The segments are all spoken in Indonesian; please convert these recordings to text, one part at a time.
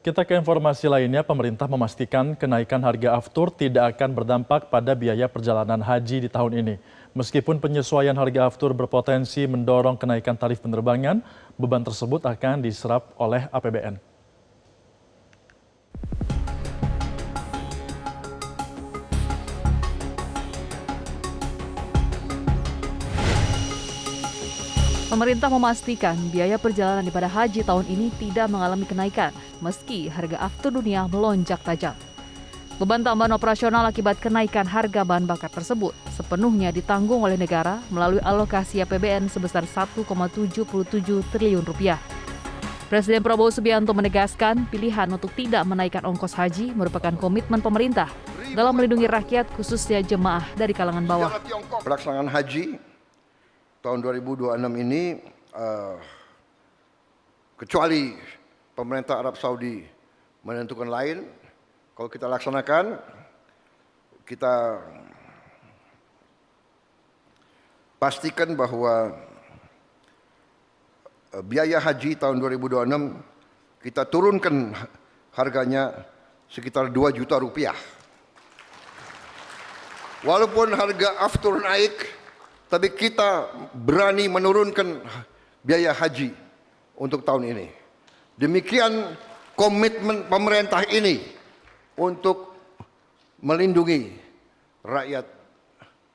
Kita ke informasi lainnya, pemerintah memastikan kenaikan harga aftur tidak akan berdampak pada biaya perjalanan haji di tahun ini. Meskipun penyesuaian harga aftur berpotensi mendorong kenaikan tarif penerbangan, beban tersebut akan diserap oleh APBN. Pemerintah memastikan biaya perjalanan ibadah haji tahun ini tidak mengalami kenaikan, meski harga aftur dunia melonjak tajam. Beban tambahan operasional akibat kenaikan harga bahan bakar tersebut sepenuhnya ditanggung oleh negara melalui alokasi APBN sebesar 1,77 triliun rupiah. Presiden Prabowo Subianto menegaskan pilihan untuk tidak menaikkan ongkos haji merupakan komitmen pemerintah dalam melindungi rakyat khususnya jemaah dari kalangan bawah. Pelaksanaan haji tahun 2026 ini, kecuali pemerintah Arab Saudi menentukan lain, kalau kita laksanakan, kita pastikan bahwa biaya haji tahun 2026 kita turunkan harganya sekitar 2 juta rupiah. Walaupun harga aftur naik, tapi kita berani menurunkan biaya haji untuk tahun ini. Demikian komitmen pemerintah ini untuk melindungi rakyat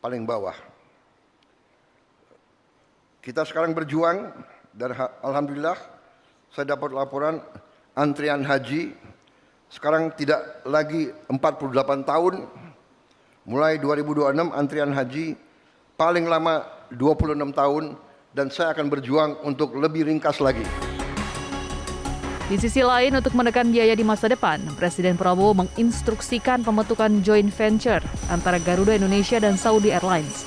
paling bawah. Kita sekarang berjuang dan alhamdulillah saya dapat laporan antrian haji sekarang tidak lagi 48 tahun. Mulai 2026 antrian haji paling lama 26 tahun dan saya akan berjuang untuk lebih ringkas lagi. Di sisi lain, untuk menekan biaya di masa depan, Presiden Prabowo menginstruksikan pembentukan joint venture antara Garuda Indonesia dan Saudi Airlines.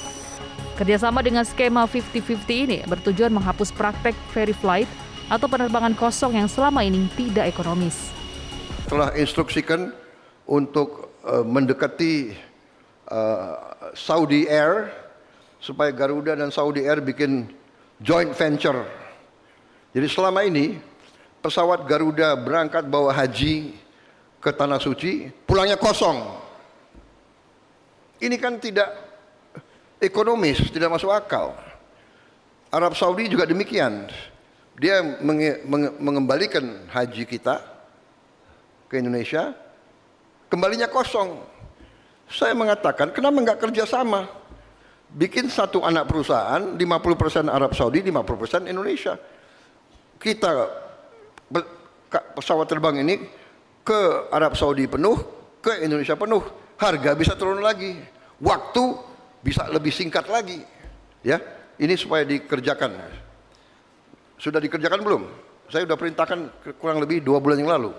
Kerjasama dengan skema 50-50 ini bertujuan menghapus praktek ferry flight atau penerbangan kosong yang selama ini tidak ekonomis. Telah instruksikan untuk mendekati Saudi Air, supaya Garuda dan Saudi Air bikin joint venture. Jadi selama ini pesawat Garuda berangkat bawa haji ke Tanah Suci, pulangnya kosong. Ini kan tidak ekonomis, tidak masuk akal. Arab Saudi juga demikian. Dia mengembalikan haji kita ke Indonesia, kembalinya kosong. Saya mengatakan, kenapa nggak kerjasama? Bikin satu anak perusahaan, 50% Arab Saudi, 50% Indonesia. Kita pesawat terbang ini ke Arab Saudi penuh, ke Indonesia penuh. Harga bisa turun lagi, waktu bisa lebih singkat lagi. Ya, ini supaya dikerjakan. Sudah dikerjakan belum? Saya sudah perintahkan kurang lebih 2 bulan yang lalu.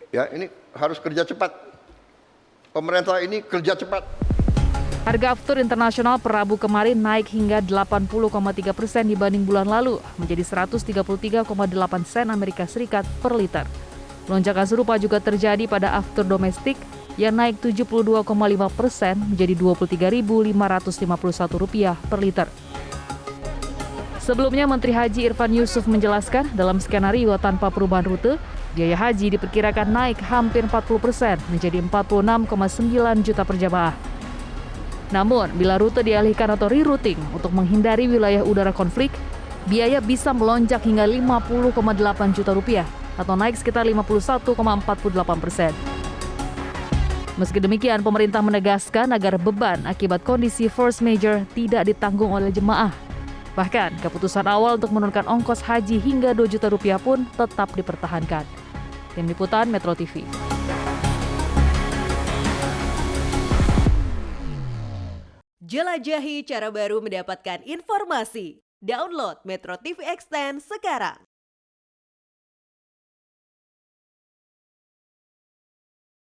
Ya, ini harus kerja cepat. Pemerintah ini kerja cepat. Harga aftur internasional per Rabu kemarin naik hingga 80,3% dibanding bulan lalu, menjadi 133,8 sen Amerika Serikat per liter. Lonjakan serupa juga terjadi pada aftur domestik yang naik 72,5% menjadi Rp23.551 per liter. Sebelumnya, Menteri Haji Irfan Yusuf menjelaskan dalam skenario tanpa perubahan rute, biaya haji diperkirakan naik hampir 40% menjadi 46,9 juta per jamaah. Namun, bila rute dialihkan atau rerouting untuk menghindari wilayah udara konflik, biaya bisa melonjak hingga 50,8 juta rupiah atau naik sekitar 51,48%. Meski demikian, pemerintah menegaskan agar beban akibat kondisi force majeure tidak ditanggung oleh jemaah. Bahkan, keputusan awal untuk menurunkan ongkos haji hingga 2 juta rupiah pun tetap dipertahankan. Tim Liputan Metro TV. Jelajahi cara baru mendapatkan informasi. Download Metro TV Extend sekarang.